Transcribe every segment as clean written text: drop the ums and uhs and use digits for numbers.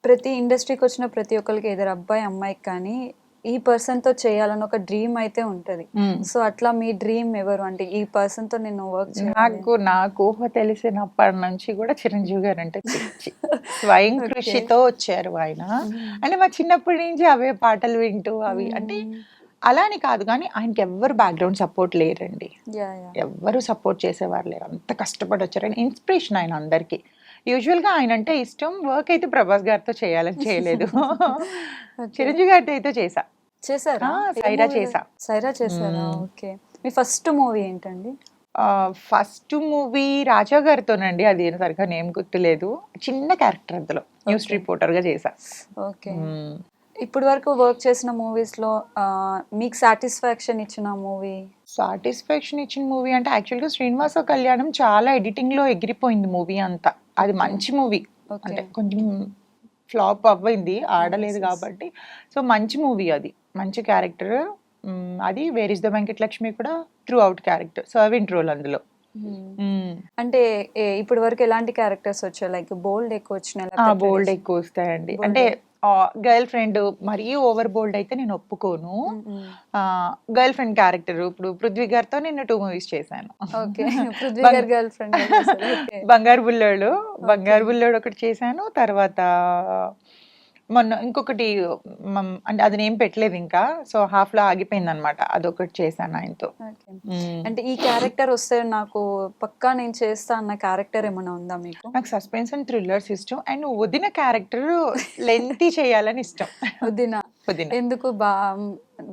ప్రతి ఇండస్ట్రీకి వచ్చిన ప్రతి ఒక్కరికి ఎదురు అబ్బాయి అమ్మాయికి కానీ ఈ పర్సన్తో చేయాలని ఒక డ్రీమ్ అయితే ఉంటుంది. సో అట్లా మీ డ్రీమ్ ఎవరు అంటే ఈ పర్సన్తో నేను వర్క్ చేయాలి? నాకు ఊహ తెలిసినప్పటి నుంచి కూడా చిరంజీవి గారు అంటే పిచ్చి. స్వయం ఓకే. కృషితో వచ్చారు ఆయన. అంటే మా చిన్నప్పటి నుంచి అవే పాటలు వింటూ అవి అంటే అలా అని కాదు కానీ ఆయనకి ఎవ్వరు బ్యాక్గ్రౌండ్ సపోర్ట్ లేరండి. యా యా ఎవ్వరు సపోర్ట్ చేసేవారు లేరు. అంత కష్టపడి వచ్చారు. ఆయన ఇన్స్పిరేషన్ ఆయన అందరికీ. యూజువల్గా ఆయన అంటే ఇష్టం. వర్క్ అయితే ప్రభాస్ గారితో చేయాలని చేయలేదు. ఓకే. చిరంజీవి గారితో అయితే చేసా. చేశారా? ఏ సైరా మూవీలో? చేసా. సైరా చేశారా? ఓకే. మీ ఫస్ట్ మూవీ ఏంటండి? ఫస్ట్ మూవీ రాజా గారితోనండి. అది సరిగ్గా నేమ్ గుర్తులేదు. చిన్న క్యారెక్టర్ అందులో న్యూస్ ఓకే. రిపోర్టర్గా చేసా. ఓకే. ఇప్పటి వరకు వర్క్ చేసిన మూవీస్లో మీకు సాటిస్ఫాక్షన్ ఇచ్చిన మూవీ? సాటిస్ఫాక్షన్ ఇచ్చిన మూవీ అంటే యాక్చువల్గా శ్రీనివాస కళ్యాణం చాలా ఎడిటింగ్లో ఎగిరిపోయింది మూవీ అంతా. అది ఓకే. మంచి మూవీ. ఓకే. అంటే కొంచెం ఫ్లాప్ అవ్వింది ఆడలేదు Yes, yes. కాబట్టి. సో మంచి మూవీ అది. మంచి క్యారెక్టర్. అది వేర్ ఇస్ ద వెంకటలక్ష్మి కూడా throughout character. Servant role అందులో. అంటే ఇప్పటి వరకు ఎలాంటి క్యారెక్టర్స్ వచ్చాయి? లైక్ బోల్డ్ ఎక్కువ వచ్చినాయి? బోల్డ్ ఎక్కువ వస్తాయండి. Bold. అంటే గర్ల్ ఫ్రెండ్ మరీ ఓవర్ బోల్డ్ అయితే నేను ఒప్పుకోను. గర్ల్ ఫ్రెండ్ క్యారెక్టర్ ఇప్పుడు పృథ్వీ గారితో నేను 2 మూవీస్ చేశాను. ఓకే. పృథ్వీ గారి గర్ల్ ఫ్రెండ్. ఓకే. బంగారు బుల్లోడు ఒకటి చేశాను. తర్వాత మొన్న ఇంకొకటి అంటే అది నేమ్ పెట్టలేదు ఇంకా. సో హాఫ్ లో ఆగిపోయింది అనమాట. అదొకటి చేశాను ఆయనతో. ఓకే. అంటే ఈ క్యారెక్టర్ వస్తే నాకు పక్కా నేను చేస్తా అన్న క్యారెక్టర్ ఏమైనా ఉందా మీకు? నాకు సస్పెన్స్ అండ్ థ్రిల్లర్స్ ఇష్టం. అండ్ వదిన క్యారెక్టర్ లెంతీ చేయాలని ఇష్టం. వదినా? వదిన ఎందుకు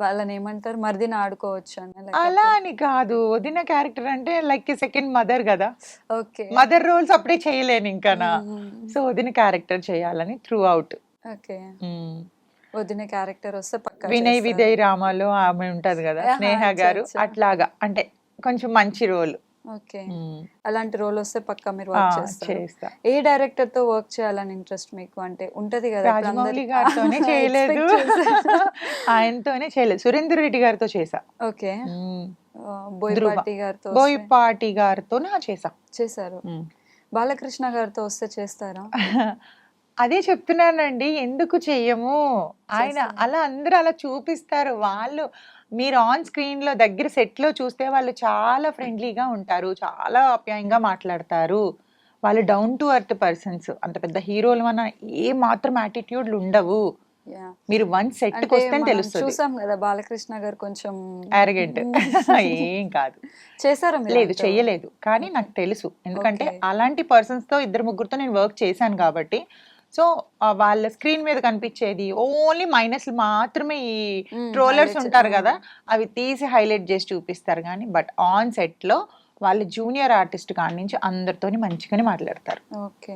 వాళ్ళని ఏమంటారు మరిదిన ఆడుకోవచ్చు అని? అలా అని కాదు. వదిన క్యారెక్టర్ అంటే లైక్ సెకండ్ మదర్ కదా. ఓకే. మదర్ రోల్స్ అప్పుడే చేయలేను ఇంకా. సో వదిన క్యారెక్టర్ చేయాలని త్రూ అవుట్. ఓకే. వదిన క్యారెక్టర్ వస్తే పక్కా వినయ్ చేస్తారు. విజయ్ రామాలో ఆమె ఉంటది కదా, ఆహా, స్నేహ గారు. అచ్చా, అచ్చా. అట్లాగా అంటే కొంచెం మంచి రోల్ ఓకే. అలాంటి రోల్ వస్తే పక్కా మీరు వర్క్ చేస్తారు. చేస్తా. ఏ డైరెక్టర్ తో వర్క్ చేయాలని ఇంట్రెస్ట్ మీకు? అంటే ఉంటది కదా ఇప్పుడు రాజమౌళి అందరికి. గారితోనే చేయలేదు. Expect చేశా. ఆయనతోనే చేయలేదు. సురేందర్ రెడ్డి గారితో చేసా. ఓకే. ధ్రువ. బోయపాటి గారితో బోయపాటి గారితో చేసా. చేశారు. బాలకృష్ణ గారితో వస్తే చేస్తారా? అదే చెప్తున్నానండి. ఎందుకు చెయ్యము? ఆయన చేస్తారు. అలా అందరూ అలా చూపిస్తారు. వాళ్ళు మీరు ఆన్ స్క్రీన్ లో దగ్గర సెట్ లో చూస్తే వాళ్ళు చాలా ఫ్రెండ్లీగా ఉంటారు. చాలా ఆప్యాయంగా మాట్లాడతారు. వాళ్ళు డౌన్ టు ఎర్త్ పర్సన్స్. అంత పెద్ద హీరోలు మన ఏ మాత్రం యాటిట్యూడ్లు ఉండవు. Yeah. మీరు వన్ సెట్ అంటే వస్తే మనం తెలుస్తుంది. చూసాం కదా బాలకృష్ణ గారు కొంచెం అరగెంట్ ఏం కాదు. చేశారా మీరు? లేదు, చెయ్యలేదు. కానీ నాకు తెలుసు. ఎందుకంటే Okay. అలాంటి పర్సన్స్ తో 2-3 నేను వర్క్ చేశాను కాబట్టి. సో వాళ్ళ స్క్రీన్ మీద కనిపించేది ఓన్లీ మైనస్ మాత్రమే. ఈ ట్రోలర్స్ ఉంటారు కదా, అవి తీసి హైలైట్ చేసి చూపిస్తారు. కానీ బట్ ఆన్ సెట్ లో వాళ్ళు జూనియర్ ఆర్టిస్ట్ కాడి నుంచి అందరితోని మంచిగానే మాట్లాడతారు. ఓకే.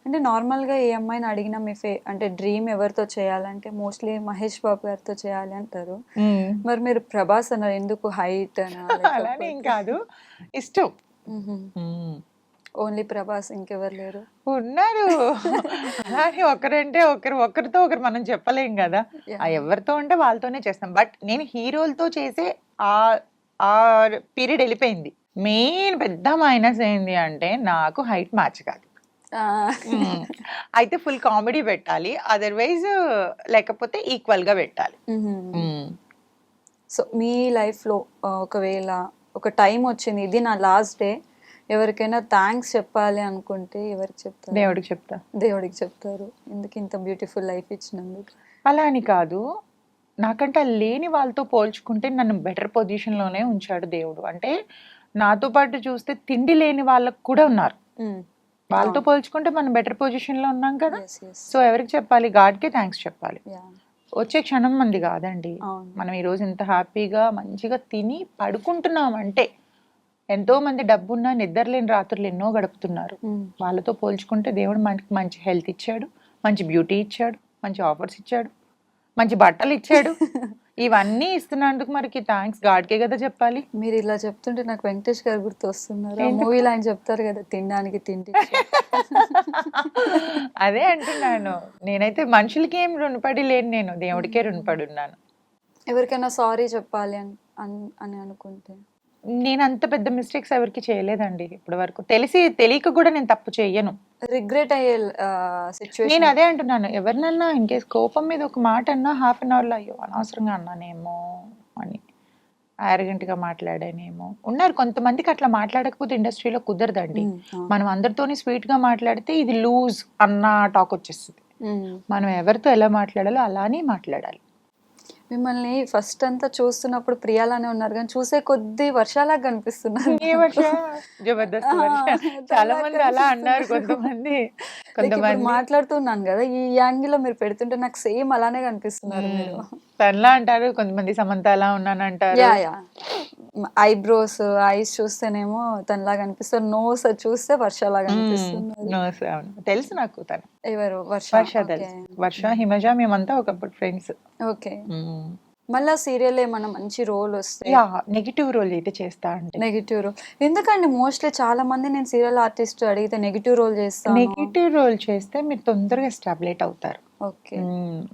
అంటే నార్మల్గా ఏ అమ్మాయిని అడిగినా మీ అంటే డ్రీమ్ ఎవరితో చేయాలంటే మోస్ట్లీ మహేష్ బాబు గారితో చేయాలి అంటారు. మరి మీరు ప్రభాస్ అన్నారు, ఎందుకు? హైట్ అలానే ఏం కాదు, ఇష్టం. ఓన్లీ ప్రభాస్, ఇంకెవరు లేరు? ఉన్నారు. అలానే ఒకరంటే ఒకరితో ఒకరు మనం చెప్పలేం కదా. ఎవరితో ఉంటే వాళ్ళతోనే చేస్తాం. బట్ నేను హీరోలతో చేసే ఆ పీరియడ్ వెళ్ళిపోయింది. మెయిన్ పెద్ద మైనస్ ఏంది అంటే నాకు హైట్ మ్యాచ్ కాదు. అయితే ఫుల్ కామెడీ పెట్టాలి, అదర్వైజ్ లేకపోతే ఈక్వల్ గా పెట్టాలి. సో మీ లైఫ్లో ఒకవేళ ఒక టైం వచ్చింది, ఇది నా లాస్ట్ డే, ఎవరికైనా థ్యాంక్స్ చెప్పాలి అనుకుంటే ఎవరికి చెప్తారు? దేవుడికి చెప్తా. దేవుడికి చెప్తారు. ఎందుకు ఇంత బ్యూటిఫుల్ లైఫ్ ఇచ్చినందుకు? అలా అని కాదు, నాకంటే లేని వాళ్ళతో పోల్చుకుంటే నన్ను బెటర్ పొజిషన్లోనే ఉంచాడు దేవుడు. అంటే నాతో పాటు చూస్తే తిండి లేని వాళ్ళకు కూడా ఉన్నారు. వాళ్ళతో పోల్చుకుంటే మనం బెటర్ పొజిషన్లో ఉన్నాం కదా. సో ఎవరికి చెప్పాలి? గాడ్కే థ్యాంక్స్ చెప్పాలి. వచ్చే క్షణం మంది కాదండి. మనం ఈరోజు ఇంత హ్యాపీగా మంచిగా తిని పడుకుంటున్నాం అంటే ఎంతో మంది డబ్బున్నా నిద్రలేని రాత్రులు ఎన్నో గడుపుతున్నారు. వాళ్ళతో పోల్చుకుంటే దేవుడు మనకి మంచి హెల్త్ ఇచ్చాడు, మంచి బ్యూటీ ఇచ్చాడు, మంచి ఆఫర్స్ ఇచ్చాడు, మంచి బట్టలు ఇచ్చాడు. ఇవన్నీ ఇస్తున్నందుకు మరికి థ్యాంక్స్ గాడ్కే కదా చెప్పాలి. మీరు ఇలా చెప్తుంటే నాకు వెంకటేష్ గారు గుర్తు వస్తున్నారు. ఆ మూవీలో ఆయన చెప్తారు కదా, తినడానికి తిండి. అదే అంటున్నాను. నేనైతే మనుషులకి ఏం రుణపడి లేను, నేను దేవుడికే రుణపడి ఉన్నాను. ఎవరికైనా సారీ చెప్పాలి అని అనుకుంటే? నేను అంత పెద్ద మిస్టేక్స్ ఎవరికి చేయలేదండి ఇప్పటి వరకు. తెలియక కూడా నేను తప్పు చేయను. రిగ్రెట్ అయ్యే నేను సిచ్యువేషన్ అదే అంటున్నాను. ఎవరినన్నా ఇన్ కేస్ కోపం మీద ఒక మాట అన్నా హాఫ్ అన్ అవర్లో అయ్యో అనవసరంగా అన్నానేమో అని, arrogant గా మాట్లాడానేమో. ఉన్నారు కొంతమందికి అట్లా మాట్లాడకపోతే ఇండస్ట్రీలో కుదరదండి. మనం అందరితోని స్వీట్ గా మాట్లాడితే ఇది లూజ్ అన్న టాక్ వచ్చేస్తుంది. మనం ఎవరితో ఎలా మాట్లాడాలో అలానే మాట్లాడాలి. మిమ్మల్ని ఫస్ట్ అంతా చూస్తున్నప్పుడు ప్రియాలానే ఉన్నారు కానీ చూసే కొద్దీ వర్షాలాగా కనిపిస్తున్నారు ఏ నాకు. వర్ష జబర్దస్త్ వర్ష. చాలా మంది అలా అన్నారు కొంతమంది. లైక్ ఇప్పుడు మాట్లాడుతున్నాను కదా ఈ యాంగిల్ లో మీరు పెడుతుంటే నాకు సేమ్ అలానే కనిపిస్తున్నారు మీరు. తనలా అంటారు కొంతమంది, సమంత అలా ఉన్నాను అంటారు. యా యా ఐబ్రోస్ ఐస్ చూస్తేనేమో తనలాగా అనిపిస్తారు, నోస్ చూస్తే వర్షలాగా అనిపిస్తున్నారు. నోస్ తెలుసు నాకు తను. ఎవరు వర్ష? వర్ష తెలుసు. వర్ష హిమజ మేమంతా ఒకప్పుడు ఫ్రెండ్స్. ఓకే. మళ్ళా సీరియల్ ఏమన్నా మంచి రోల్ వస్తే యా నెగిటివ్ రోల్ అయితే చేస్తా అంటే. నెగిటివ్ రోల్ ఎందుకండి? మోస్ట్లీ చాలా మంది నేను సీరియల్ ఆర్టిస్ట్ అడిగితే నెగిటివ్ రోల్ చేస్తాను. నెగిటివ్ రోల్ చేస్తే మీరు తొందరగా ఎస్టాబ్లిట్ అవుతారు. ఓకే.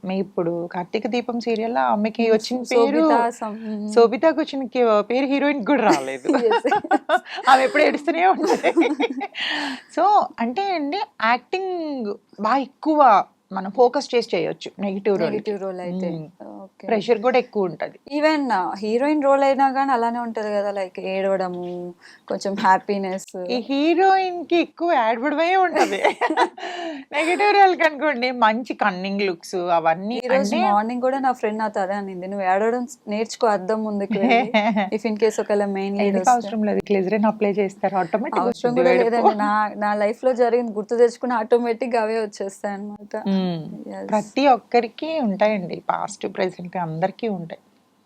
మీ ఇప్పుడు కార్తీక దీపం సీరియల్ ఆమెకి వచ్చిన పేరు శోభిత శోభితకు వచ్చిన పేరు హీరోయిన్ కూడా రాలేదు. ఆమె ఎప్పుడు ఏడుస్తూనే ఉంటుంది. సో అంటే అండి యాక్టింగ్ బాగా ఎక్కువ మనం ఫోకస్ చేసి చేయొచ్చు నెగిటివ్ రోల్ అయితే. ప్రెషర్ కూడా ఎక్కువ ఉంటది. ఈవెన్ హీరోయిన్ రోల్ అయినా కానీ అలానే ఉంటది కదా, లైక్ ఏడవడము, కొంచెం హ్యాపీనెస్. ఈ హీరోయిన్ కి ఎక్కువ ఏడవడమే ఉంటది. నెగిటివ్ రోల్ కనుకోండి మంచి కన్నింగ్ లుక్స్ అవన్నీ. ఈ రోజు మార్నింగ్ కూడా నా ఫ్రెండ్ నాతో అదే అనింది, నువ్వు ఏడవడం నేర్చుకో అద్దం ముందుకు. ఇఫ్ ఇన్ కేస్ ఒకవేళ మెయిన్ లీడ్ అవసరం లేదు, గ్లిజరిన్ అప్లై చేస్తారు ఆటోమేటిక్. అవసరం కూడా లేదండి. నా లైఫ్ లో జరిగింది గుర్తు తెచ్చుకుని ఆటోమేటిక్ గా అవే వచ్చేస్తాయి అనమాట. ప్రతి ఒక్కరికి ఉంటాయండి, పాస్ట్ ప్రెసెంట్ అందరికీ ఉంటాయి.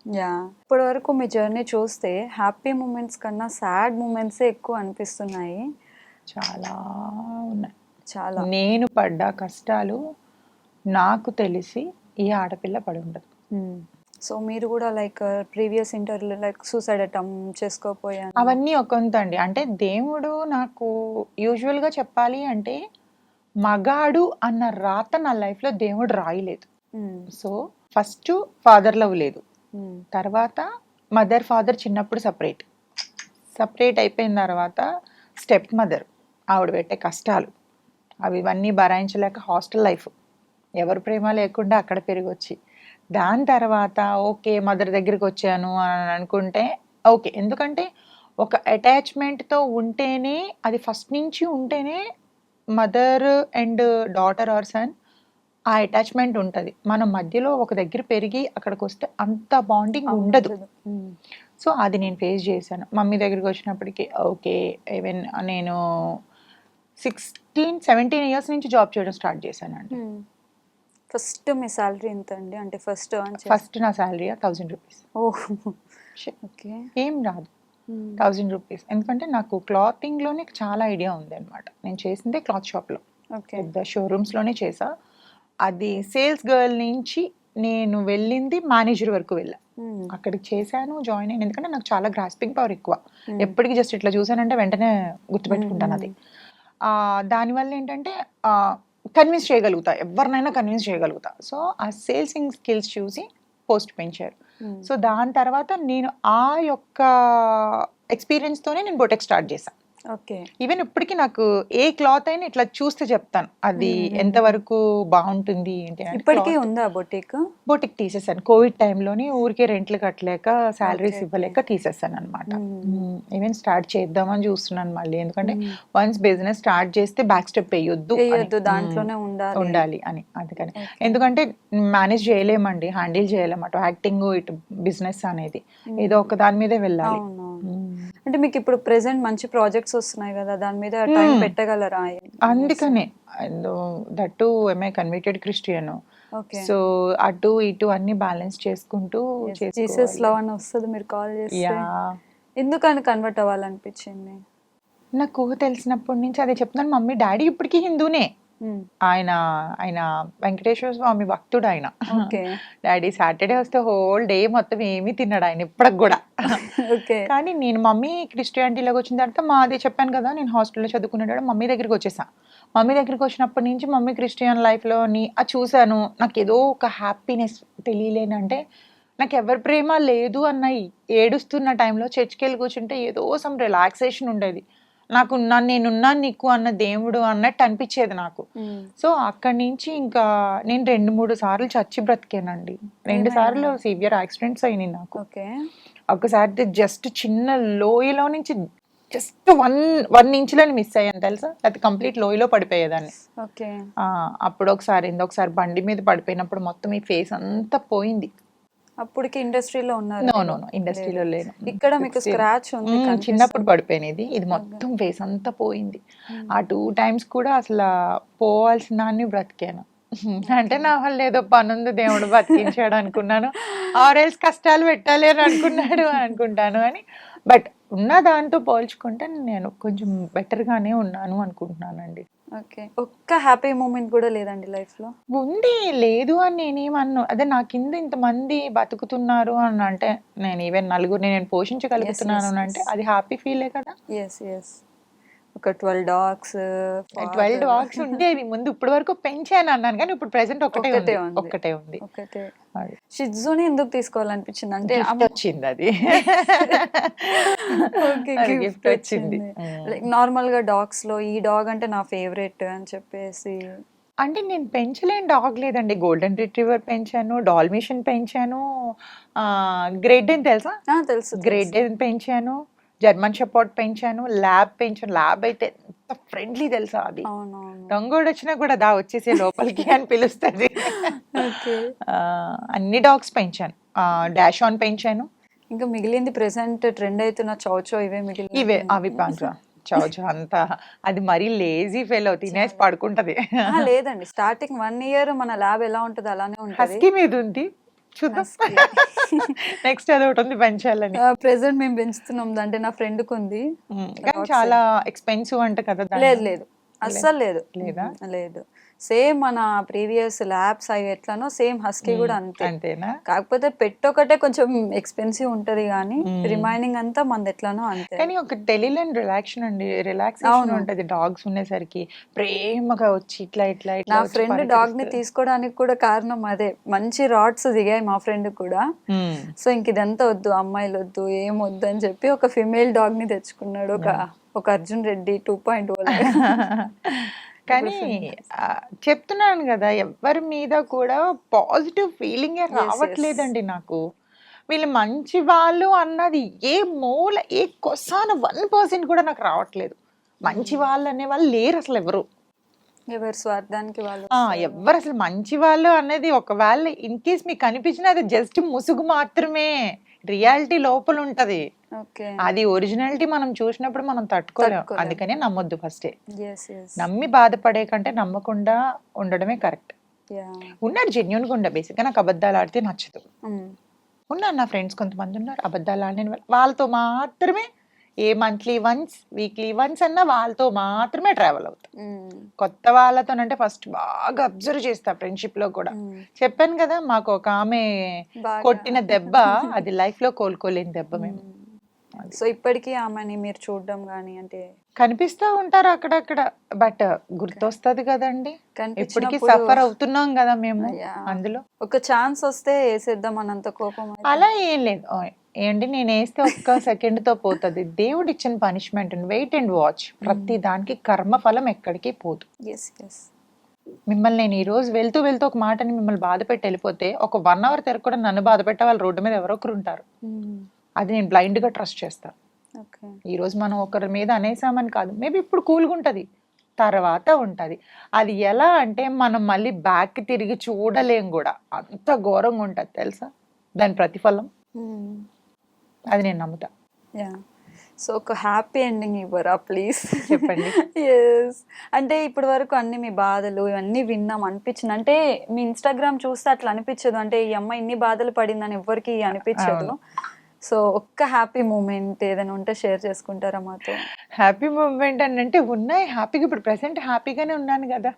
యా ఇప్పటి వరకు మీ జర్నీ చూస్తే హ్యాపీ మూమెంట్స్ కన్నా సాడ్ మూమెంట్స్ ఎక్కువ అనిపిస్తున్నాయి. చాలా ఉన్నాయి. చాలా. నేను పడ్డ కష్టాలు నాకు తెలిసి ఈ ఆడపిల్ల పడి ఉండదు. సో మీరు కూడా లైక్ ప్రీవియస్ ఇంటర్వ్యూలో లైక్ సూసైడ్ అటెంప్ట్ చేసుకోపోయాను అవన్నీ ఒకంత అండి. అంటే దేవుడు నాకు యూజువల్గా చెప్పాలి అంటే మగాడు అన్న రాత నా లైఫ్లో దేవుడు రాయలేదు. సో ఫస్ట్ ఫాదర్ లవ్ లేదు, తర్వాత మదర్ ఫాదర్ చిన్నప్పుడు సపరేట్ అయిపోయిన తర్వాత స్టెప్ మదర్ ఆవిడ పెట్టే కష్టాలు అవి ఇవన్నీ భరాయించలేక హాస్టల్ లైఫ్, ఎవరు ప్రేమ లేకుండా అక్కడ పెరిగొచ్చి దాని తర్వాత ఓకే మదర్ దగ్గరికి వచ్చాను అని అనుకుంటే ఓకే, ఎందుకంటే ఒక అటాచ్మెంట్తో ఉంటేనే అది ఫస్ట్ నుంచి ఉంటేనే mother and daughter or son ఆ అటాచ్మెంట్ ఉంటుంది. మన మధ్యలో ఒక దగ్గర పెరిగి అక్కడికి వస్తే అంత బాండింగ్ ఉండదు. సో అది నేను ఫేస్ చేశాను. మమ్మీ దగ్గరికి వచ్చినప్పటికీ ఓకే, ఈవెన్ నేను 16-17 ఇయర్స్ నుంచి జాబ్ చేయడం స్టార్ట్ చేశానండి. ఫస్ట్ మీ శాలరీ ఎంత అండి? అంటే ఫస్ట్ నా శాలరీ 1000 రూపీస్. ఓకే. ఏం రాదు, 1000 రూపీస్. ఎందుకంటే నాకు క్లాతింగ్లోనే చాలా ఐడియా ఉంది అనమాట. నేను చేసిందే క్లాత్ షాప్లో, పెద్ద షోరూమ్స్లోనే చేసా. అది సేల్స్ గర్ల్ నుంచి నేను వెళ్ళింది మేనేజర్ వరకు వెళ్ళా. అక్కడికి చేశాను, జాయిన్ అయ్యాను. ఎందుకంటే నాకు చాలా గ్రాస్పింగ్ పవర్ ఎక్కువ. ఎప్పటికీ జస్ట్ ఇట్లా చూసానంటే వెంటనే గుర్తుపెట్టుకుంటాను అది. దానివల్ల ఏంటంటే కన్విన్స్ చేయగలుగుతా, ఎవరినైనా కన్విన్స్ చేయగలుగుతా. సో ఆ సేల్సింగ్ స్కిల్స్ చూసి పోస్ట్ పెంచారు. సో దాని తర్వాత నేను ఆ యొక్క ఎక్స్పీరియన్స్తోనే నేను బొటెక్ స్టార్ట్ చేశాను. ఓకే. ఈవెన్ ఇప్పటికీ నాకు ఏ క్లాత్ అయినా ఇట్లా చూస్తే చెప్తాను అది ఎంతవరకు బాగుంటుంది ఏంటి. ఇప్పటికీ ఉందా బొటిక్? బొటిక్ తీసేసాను కోవిడ్ టైంలోని, ఊరికే రెంట్లు కట్టలేక శాలరీస్ ఇవ్వలేక తీసేసాను అనమాట. ఈవెన్ స్టార్ట్ చేద్దామని చూస్తున్నాను మళ్ళీ, ఎందుకంటే వన్స్ బిజినెస్ స్టార్ట్ చేస్తే బ్యాక్ స్టెప్ వేయొద్దు, దాంట్లోనే ఉండాలి అని. అందుకని ఎందుకంటే మేనేజ్ చేయలేమండి, హ్యాండిల్ చేయలేము అటు యాక్టింగ్ ఇటు బిజినెస్ అనేది, ఏదో ఒక దాని మీదే వెళ్ళాలి. అంటే మీకు ఇప్పుడు ప్రెసెంట్ మంచి ప్రాజెక్ట్స్ వస్తున్నాయి కదా, దాని మీద టైం పెట్టగలరా? అందుకనే that MI converted Christian. So అటు ఇటు అన్ని బ్యాలెన్స్ చేసుకుంటూ జీసస్ లవ్ అని వస్తుంది మీరు కాల్ చేస్తే. ఎందుకని కన్వర్ట్ అవ్వాలనిపించింది? నాకు తెలిసినప్పటి నుంచి అదే చెప్తున్నాను. మమ్మీ డాడీ ఇప్పటికీ హిందూనే. ఆయన వెంకటేశ్వర స్వామి భక్తుడు ఆయన. డాడీ సాటర్డే వస్తే హోల్ డే మొత్తం ఏమీ తిన్నాడు ఆయన ఇప్పటికి కూడా. కానీ నేను మమ్మీ క్రిస్టియానిటీలోకి వచ్చిన తర్వాత మాది చెప్పాను కదా, నేను హాస్టల్లో చదువుకున్నాడు, మమ్మీ దగ్గరికి వచ్చేసా. మమ్మీ దగ్గరికి వచ్చినప్పటి నుంచి మమ్మీ క్రిస్టియన్ లైఫ్లోని చూశాను. నాకు ఏదో ఒక హ్యాపీనెస్ తెలియలేనంటే నాకు ఎవరి ప్రేమ లేదు అన్న ఏడుస్తున్న టైంలో చర్చికి వెళ్ళి కూర్చుంటే ఏదో సమ్ రిలాక్సేషన్ ఉండేది. నాకు నేనున్నాను నీకు అన్న దేవుడు అన్నట్టు అనిపించేది నాకు. సో అక్కడి నుంచి ఇంకా నేను 2-3 సార్లు చచ్చి బ్రతికానండి. 2 సార్లు సివియర్ యాక్సిడెంట్స్ అయినాయి నాకు. ఒకసారి జస్ట్ చిన్న లోయలో నుంచి జస్ట్ 1 ఇంచ్లో మిస్ అయ్యాను తెలుసా, అది కంప్లీట్ లోయలో పడిపోయేదాన్ని. అప్పుడు ఒకసారి బండి మీద పడిపోయినప్పుడు మొత్తం ఈ ఫేస్ అంతా పోయింది. అప్పటికి ఇండస్ట్రీలో ఉన్నారు? నో ఇండస్ట్రీలో లేను. ఇక్కడ మీకు స్క్రాచ్ ఉంది, చిన్నప్పుడు పడిపోయినది. ఇది మొత్తం ఫేస్ అంతా పోయింది. ఆ 2 times కూడా అసలు పోవాల్సిన దాన్ని బ్రతికాను. అంటే నా వల్ల ఏదో పని ఉంది దేవుడు బతికించాడు అనుకున్నాను, ఆర్ఎల్స్ కష్టాలు పెట్టాలి అని అనుకుంటాను అని. బట్ ఉన్న దాంతో పోల్చుకుంటే నేను కొంచెం బెటర్ గానే ఉన్నాను అనుకుంటున్నానండి. ఓకే, ఒక్క హ్యాపీ మూమెంట్ కూడా లేదండి లైఫ్ లో? ఉంది, లేదు అని నేనేమన్ను. అదే నా కింద ఇంతమంది బతుకుతున్నారు అని అంటే, నేను ఈవెన్ నలుగురిని నేను పోషించగలుగుతున్నాను అని అంటే అది హ్యాపీ ఫీలే కదా. ఒక 12 డాగ్స్ 12 డాగ్స్ ఉండేవి ముందు. ఇప్పుడు వరకు పెంచాను అన్నాను కానీ ఇప్పుడు ప్రెసెంట్ ఒక్కటే ఉంది. షిట్జూని ఎందుకు తీసుకోవాలనిపించింది అంటే వచ్చింది, అది గిఫ్ట్ వచ్చింది. నార్మల్ గా డాగ్స్ లో ఈ డాగ్ అంటే నా ఫేవరెట్ అని చెప్పేసి. అంటే నేను పెంచలేని డాగ్ లేదండి. గోల్డెన్ రిట్రీవర్ పెంచాను, డాల్మేషన్ పెంచాను, గ్రేట్ డేన్ తెలుసా? తెలుసు. గ్రేట్ డేన్ పెంచాను, జర్మన్ షెపర్డ్ పెంచాను, ల్యాబ్ పెంచాను. ల్యాబ్ అయితే ఎంత ఫ్రెండ్లీ తెలుసా, అది దొంగోడు వచ్చినా కూడా దా వచ్చేసే లోపలికి అని పిలుస్తుంది. అన్ని డాగ్స్ పెంచాను, డాష్ ఆన్ పెంచాను. ఇంకా మిగిలింది ప్రెసెంట్ ట్రెండ్ అవుతున్న చౌచో ఇవే అవి పంచా. చౌచో అంతా అది మరీ లేజీ ఫెలో, తినేసి పడుకుంటది. లేదండి, స్టార్టింగ్ 1 year మన ల్యాబ్ ఎలా ఉంటది అలానే ఉంటుంది. హస్కీ మీద ఉంది, చూద్దాం నెక్స్ట్ అది ఒకటి ఉంది పెంచాలని. ప్రెసెంట్ మేము పెంచుతున్నాం, అంటే నా ఫ్రెండ్ కు ఉంది. చాలా ఎక్స్పెన్సివ్ అంట కదా. లేదు అస్సలు లేదు. సేమ్ మన ప్రీవియస్ ల్యాబ్స్ అవి ఎట్లానో సేమ్ హస్కీ కూడా అంతేనా? కాకపోతే పెట్ ఒకటే కొంచెం ఎక్స్పెన్సివ్ ఉంటది కానీ రిమైనింగ్ అంతా మనది ఎట్లానో అంతే. కానీ ఒక తెలియలేని రిలాక్సేషన్ ఉంటది డాగ్స్ ఉండేసరికి. ప్రేమగా వచ్చి ఇట్లా నా ఫ్రెండ్ డాగ్ ని తీసుకోవడానికి కూడా కారణం అదే. మంచి రాడ్స్ దిగాయి మా ఫ్రెండ్ కూడా. సో ఇంక ఇదంతా వద్దు, అమ్మాయిలు వద్దు, ఏం వద్దు అని చెప్పి ఒక ఫిమేల్ డాగ్ ని తెచ్చుకున్నాడు, ఒక అర్జున్ రెడ్డి 2.0. కానీ చెప్తున్నాను కదా, ఎవరి మీద కూడా పాజిటివ్ ఫీలింగ్ రావట్లేదండి నాకు. వీళ్ళు మంచి వాళ్ళు అన్నది ఏ మూల ఏ కొసాన 1% కూడా నాకు రావట్లేదు. మంచి వాళ్ళు అనే వాళ్ళు లేరు అసలు. ఎవరు స్వార్థానికి వాళ్ళు, ఎవరు అసలు మంచి వాళ్ళు అనేది ఒకవేళ ఇన్ కేస్ మీకు అనిపించినా అది జస్ట్ ముసుగు మాత్రమే. రియాలిటీ లోపల ఉంటది, అది ఒరిజినాలిటీ మనం చూసినప్పుడు మనం తట్టుకోలేం. అందుకనే నమ్మొద్దు ఫస్టే. నమ్మి బాధపడే కంటే నమ్మకుండా ఉండడమే కరెక్ట్. ఉన్నారు జెన్యున్ గా ఉండ. బేసిక్ గా నాకు అబద్ధాలు ఆడితే నచ్చదు. ఉన్నారు నా ఫ్రెండ్స్ కొంతమంది ఉన్నారు అబద్ధాలు ఆడిన వాళ్ళతో మాత్రమే ఏ మంత్లీ వన్స్ వీక్లీ వన్స్ అన్నా వాళ్ళతో మాత్రమే ట్రావెల్ అవుతా. కొత్త వాళ్ళతోనంటే ఫస్ట్ బాగా అబ్జర్వ్ చేస్తా. ఫ్రెండ్షిప్ లో కూడా చెప్పాను కదా, మాకు ఒక ఆమె కొట్టిన దెబ్బ అది లైఫ్ లో కోలుకోలేని దెబ్బ. మేము సో ఇప్పటికీ ఆమెని మీరు చూడడం గానీ అంటే కనిపిస్తూ ఉంటారు అక్కడక్కడ, బట్ గుర్తొస్తుంది కదండి. ఇప్పటికీ సఫర్ అవుతున్నాం కదా మేము. అందులో ఒక ఛాన్స్ వస్తే వేసేద్దాం అన్నంత కోపం అలా ఏం లేదు. ఏంటి నేను వేస్తే ఒక్క సెకండ్ తో పోతుంది. దేవుడు ఇచ్చిన పనిష్మెంట్, వెయిట్ అండ్ వాచ్. ప్రతి దానికి కర్మఫలం ఎక్కడికి పోదు. మిమ్మల్ని నేను ఈ రోజు వెళ్తూ ఒక మాటని మిమ్మల్ని బాధ పెట్టి వెళ్ళిపోతే ఒక 1 hour తెరకు కూడా నన్ను బాధ పెట్టే వాళ్ళు రోడ్డు మీద ఎవరో ఒకరు ఉంటారు. అది నేను బ్లైండ్ గా ట్రస్ట్ చేస్తాను. ఈ రోజు మనం ఒకరి మీద అనేసామని కాదు, మేబీ ఇప్పుడు కూల్గా ఉంటది, తర్వాత ఉంటది. అది ఎలా అంటే మనం మళ్ళీ బ్యాక్ తిరిగి చూడలేం కూడా, అంత ఘోరంగా ఉంటది తెలుసా దాని ప్రతిఫలం. అది నేను నమ్ముతా. సో ఒక హ్యాపీ ఎండింగ్ ఇవ్వరా ప్లీజ్? చెప్పండి. అంటే ఇప్పటి వరకు అన్ని మీ బాధలు ఇవన్నీ విన్నాం, అనిపించింది అంటే మీ ఇన్స్టాగ్రామ్ చూస్తే అట్లా అనిపించదు, అంటే ఈ అమ్మాయి ఇన్ని బాధలు పడిందని ఎవరికి అనిపించదు. సో ఒక్క హ్యాపీ మూమెంట్ ఏదైనా ఉంటే షేర్ చేసుకుంటారా మాతో? హ్యాపీ మూమెంట్ అని అంటే ఉన్నాయి, హ్యాపీగా ఇప్పుడు ప్రెసెంట్ హ్యాపీగానే ఉన్నాను కదా.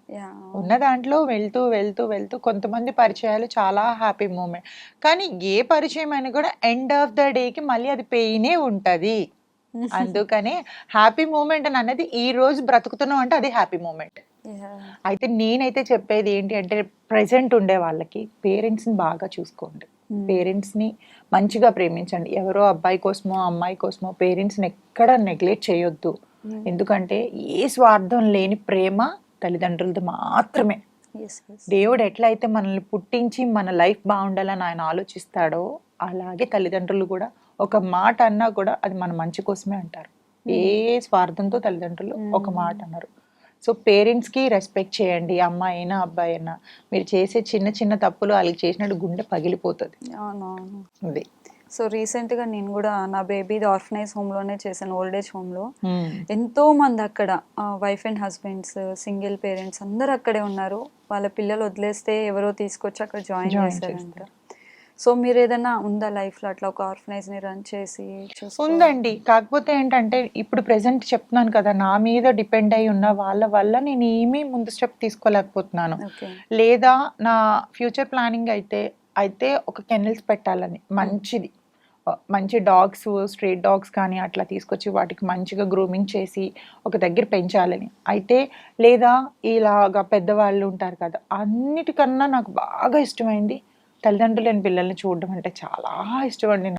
ఉన్న దాంట్లో వెళ్తూ కొంతమంది పరిచయాలు చాలా హ్యాపీ మూమెంట్. కానీ ఏ పరిచయం అయినా కూడా ఎండ్ ఆఫ్ ద డేకి మళ్ళీ అది పెయినే ఉంటది. అందుకనే హ్యాపీ మూమెంట్ అని అనేది ఈ రోజు బ్రతుకుతున్నాం అంటే అది హ్యాపీ మూమెంట్. అయితే నేనైతే చెప్పేది ఏంటి అంటే, ప్రెసెంట్ ఉండే వాళ్ళకి పేరెంట్స్ని బాగా చూసుకోండి. పేరెంట్స్ని మంచిగా ప్రేమించండి. ఎవరో అబ్బాయి కోసమో అమ్మాయి కోసమో పేరెంట్స్ని ఎక్కడ నెగ్లెక్ట్ చేయొద్దు. ఎందుకంటే ఏ స్వార్థం లేని ప్రేమ తల్లిదండ్రులది మాత్రమే. దేవుడు ఎట్లయితే మనల్ని పుట్టించి మన లైఫ్ బాగుండాలని ఆయన ఆలోచిస్తాడో అలాగే తల్లిదండ్రులు కూడా ఒక మాట అన్నా కూడా అది మన మంచి కోసమే అంటారు. ఏ స్వార్థంతో తల్లిదండ్రులు ఒక మాట అన్నారు. సో పేరెంట్స్కి రెస్పెక్ట్ చేయండి. అమ్మాయి అయినా అబ్బాయి అయినా మీరు చేసే చిన్న చిన్న తప్పులు వాళ్ళకి చేసినట్టు గుండె పగిలిపోతుంది. అవునవును. అది సో రీసెంట్గా నేను కూడా నా బేబీది ఆర్ఫనైజ్ హోమ్లోనే చేశాను, ఓల్డ్ ఏజ్ హోమ్లో. ఎంతో మంది అక్కడ wife and husbands, single parents అందరు అక్కడే ఉన్నారు. వాళ్ళ పిల్లలు వదిలేస్తే ఎవరో తీసుకొచ్చి అక్కడ జాయిన్ చేశారంట. సో మీరు ఏదైనా ఉందా లైఫ్లో అట్లా ఒక ఆర్ఫనైజ్ని రన్ చేసి? ఉందండి. కాకపోతే ఏంటంటే ఇప్పుడు ప్రెసెంట్ చెప్తున్నాను కదా, నా మీద డిపెండ్ అయి ఉన్న వాళ్ళ వల్ల నేను ఏమీ ముందు స్టెప్ తీసుకోలేకపోతున్నాను. లేదా నా ఫ్యూచర్ ప్లానింగ్ అయితే ఒక కెన్నెల్స్ పెట్టాలని, మంచి డాగ్స్, స్ట్రీట్ డాగ్స్ కానీ అట్లా తీసుకొచ్చి వాటికి మంచిగా గ్రూమింగ్ చేసి ఒక దగ్గర పెంచాలని అయితే, లేదా ఇలాగా పెద్దవాళ్ళు ఉంటారు కదా, అన్నిటికన్నా నాకు బాగా ఇష్టమైంది తల్లిదండ్రులు లేని పిల్లల్ని చూడడం అంటే చాలా ఇష్టం అండి.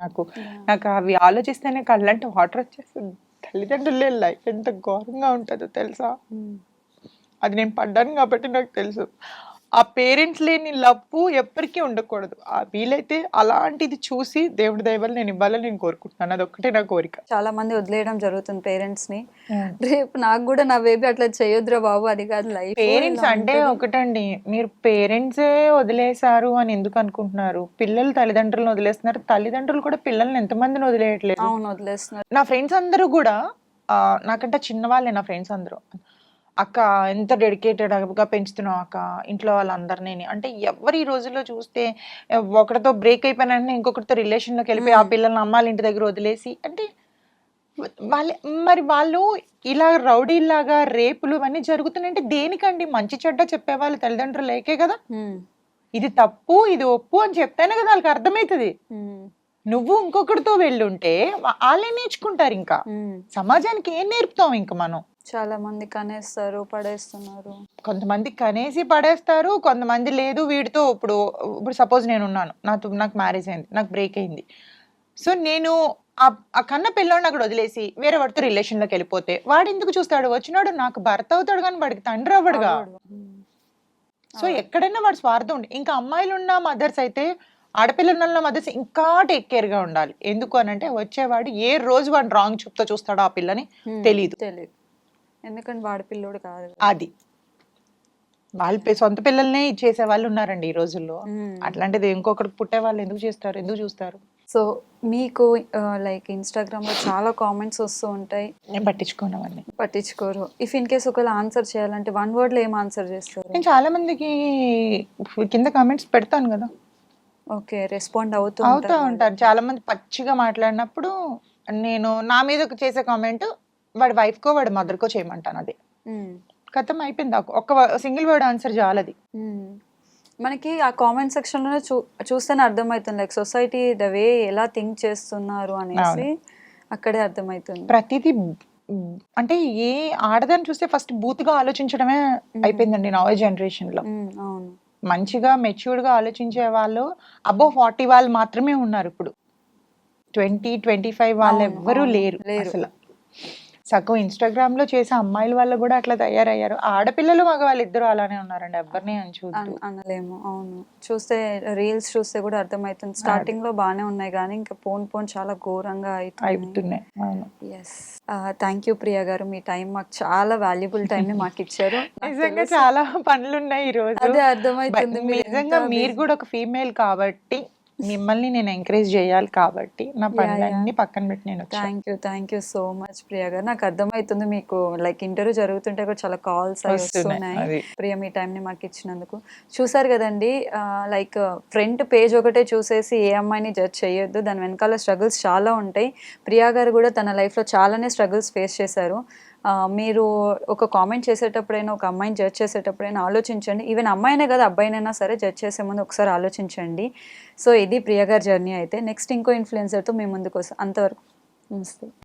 నాకు అవి ఆలోచిస్తేనే కళ్ళంటే వాటర్ వచ్చేస్తుంది. తల్లిదండ్రులు లేని లైఫ్ ఎంత ఘోరంగా ఉంటుందో తెలుసా. అది నేను పడ్డాను కాబట్టి నాకు తెలుసు. ఆ పేరెంట్స్ లేని లవ్ ఎప్పటికీ ఉండకూడదు. వీలైతే అలాంటిది చూసి దేవుడి దయ వల్ల నేను ఇవ్వాలని నేను కోరుకుంటున్నాను. అదొక్కటే నా కోరిక. చాలా మంది వదిలేయడం జరుగుతుంది పేరెంట్స్ ని. రేపు నాకు కూడా నా బేబీ అట్లా చేయొద్దురా బాబు, అది కాదు లైఫ్. పేరెంట్స్ అంటే ఒకటండి, మీరు పేరెంట్సే వదిలేశారు అని ఎందుకు అనుకుంటున్నారు? పిల్లలు తల్లిదండ్రులను వదిలేస్తున్నారు, తల్లిదండ్రులు కూడా పిల్లల్ని ఎంతమందిని వదిలేయట్లేదు. అవును, వదిలేస్తున్నారు. నా ఫ్రెండ్స్ అందరూ కూడా నాకంటే చిన్నవాళ్ళే. నా ఫ్రెండ్స్ అందరూ, అక్క ఎంత డెడికేటెడ్గా పెంచుతున్నావు అక్క ఇంట్లో వాళ్ళందరినీ అంటే. ఎవరు ఈ రోజుల్లో చూస్తే ఒకరితో బ్రేక్ అయిపోయినా ఇంకొకరితో రిలేషన్లోకి వెళ్ళిపోయి ఆ పిల్లల్ని అమ్మాళ్ళ ఇంటి దగ్గర వదిలేసి అంటే వాళ్ళు ఇలా రౌడీలాగా రేపులు ఇవన్నీ జరుగుతున్నాయంటే దేనికండి? మంచి చెడ్డ చెప్పేవాళ్ళు తల్లిదండ్రులు లేకే కదా. ఇది తప్పు ఇది ఒప్పు అని చెప్తేనే కదా వాళ్ళకి అర్థమవుతుంది. నువ్వు ఇంకొకరితో వెళ్ళుంటే వాళ్ళే నేర్చుకుంటారు. ఇంకా సమాజానికి ఏం నేర్పుతాం ఇంకా మనం? చాలా మంది కనేస్తారు, పడేస్తున్నారు. కొంతమంది కనేసి పడేస్తారు, కొంతమంది లేదు వీడితో. ఇప్పుడు సపోజ్ నేను ఉన్నాను, నాకు మ్యారేజ్ అయింది, నాకు బ్రేక్ అయింది. సో నేను ఆ కన్న పిల్లోడిని అక్కడ వదిలేసి వేరే వాడితో రిలేషన్లోకి వెళ్ళిపోతే వాడు ఎందుకు చూస్తాడు? వచ్చినాడు నాకు భర్త అవుతాడు కానీ వాడికి తండ్రి అవ్వడుగా. సో ఎక్కడైనా వాడు స్వార్థం ఉండి. ఇంకా అమ్మాయిలు ఉన్న మదర్స్ అయితే, ఆడపిల్లలు ఉన్న మదర్స్ ఇంకా టేక్ కేర్గా ఉండాలి. ఎందుకు అని అంటే వచ్చేవాడు ఏ రోజు వాడు రాంగ్ చూపుతో చూస్తాడో ఆ పిల్లని తెలియదు. ఎందుకంటే వాడి పిల్లోడు కాదు అది. వాళ్ళ సొంత పిల్లల్నే ఇచ్చేసే వాళ్ళు ఉన్నారండి ఈ రోజుల్లో. అట్లాంటిది ఇంకొకరికి పుట్టే వాళ్ళు ఎందుకు చేస్తారు, ఎందుకు చూస్తారు? సో మీకు లైక్ ఇన్స్టాగ్రామ్ లో చాలా కామెంట్స్ వస్తూ ఉంటాయి, నేను పట్టించుకోరు. ఇఫ్ ఇన్ కేస్ ఒకవేళ ఆన్సర్ చేయాలంటే వన్ వర్డ్ లో ఏం ఆన్సర్ చేస్తారు? నేను చాలా మందికి కింద కామెంట్స్ పెడతాను కదా. ఓకే, రెస్పాండ్ అవుతూ ఉంటారు. చాలా మంది పచ్చిగా మాట్లాడినప్పుడు నేను నా మీద చేసే కామెంట్ వాడి వైఫ్ కో వాడి మదర్ కో చేయమంటాను. అది కథం అయిపోయింది. ఒక సింగిల్ వర్డ్ ఆన్సర్ చాలది. మనకి ఆ కామెంట్ సెక్షన్ లోనే చూస్తేనే అర్థమవుతుంది లైక్ సొసైటీ ద వే ఎలా థింక్ చేస్తున్నారు అనేసి అక్కడే అర్థమవుతుంది. ప్రతిదీ అంటే ఏ ఆడదాన్ని చూస్తే ఫస్ట్ బూత్గా ఆలోచించడమే అయిపోయిందండి నవ జనరేషన్ లో. అవును, మంచిగా మెచ్యూర్డ్ గా ఆలోచించే వాళ్ళు అబోవ్ 40 వాళ్ళు మాత్రమే ఉన్నారు. ఇప్పుడు 20-25 వాళ్ళు ఎవ్వరూ లేరు అసలు. సగం ఇన్స్టాగ్రామ్ లో చేసే అమ్మాయిల వల్ల కూడా అట్లా తయారయ్యారు. ఆడపిల్లలు మగవాళ్ళు ఇద్దరు అలానే ఉన్నారండి, ఎవరిని అనలేము. అవును, చూస్తే రీల్స్ చూస్తే కూడా అర్థమవుతుంది. స్టార్టింగ్ లో బాగానే ఉన్నాయి కానీ ఇంకా పోన్ చాలా ఘోరంగా అవుతున్నాయి. ఎస్, థ్యాంక్ యూ ప్రియా గారు, మీ టైం మాకు చాలా వాల్యుబుల్ టైం మాకు ఇచ్చారు. నిజంగా చాలా పనులు ఉన్నాయి ఈ రోజు. అదే అర్థమవుతుంది. నిజంగా మీరు కూడా ఒక ఫీమేల్ కాబట్టి మిమ్మల్ని నేను ఎంకరేజ్ చేయాలి కాబట్టి నా పనులన్నీ పక్కన పెట్టి నేను. Thank you so much Priya గారు. నాకు అర్థమవుతుంది మీకు లైక్ ఇంటర్వ్యూ జరుగుతుంటే కూడా చాలా కాల్స్ వస్తున్నాయి. ప్రియా మీ టైంని మాకు ఇచ్చినందుకు. చూసారు కదండి, లైక్ ఫ్రంట్ పేజ్ ఒకటే చూసేసి ఏ అమ్మాయిని జడ్జ్ చేయొద్దు, దాని వెనకాల స్ట్రగుల్స్ చాలా ఉంటాయి. ప్రియా గారు కూడా తన లైఫ్లో చాలానే స్ట్రగుల్స్ ఫేస్ చేశారు. మీరు ఒక కామెంట్ చేసేటప్పుడైనా, ఒక అమ్మాయిని జడ్జ్ చేసేటప్పుడైనా ఆలోచించండి. ఈవెన్ అమ్మాయినే కదా అబ్బాయినైనా సరే జడ్జ్ చేసే ముందు ఒకసారి ఆలోచించండి. సో ఇది ప్రియా గారి జర్నీ. అయితే నెక్స్ట్ ఇంకో ఇన్ఫ్లుయెన్సర్తో మీ ముందుకు వస్తాం. అంతవరకు నమస్తే.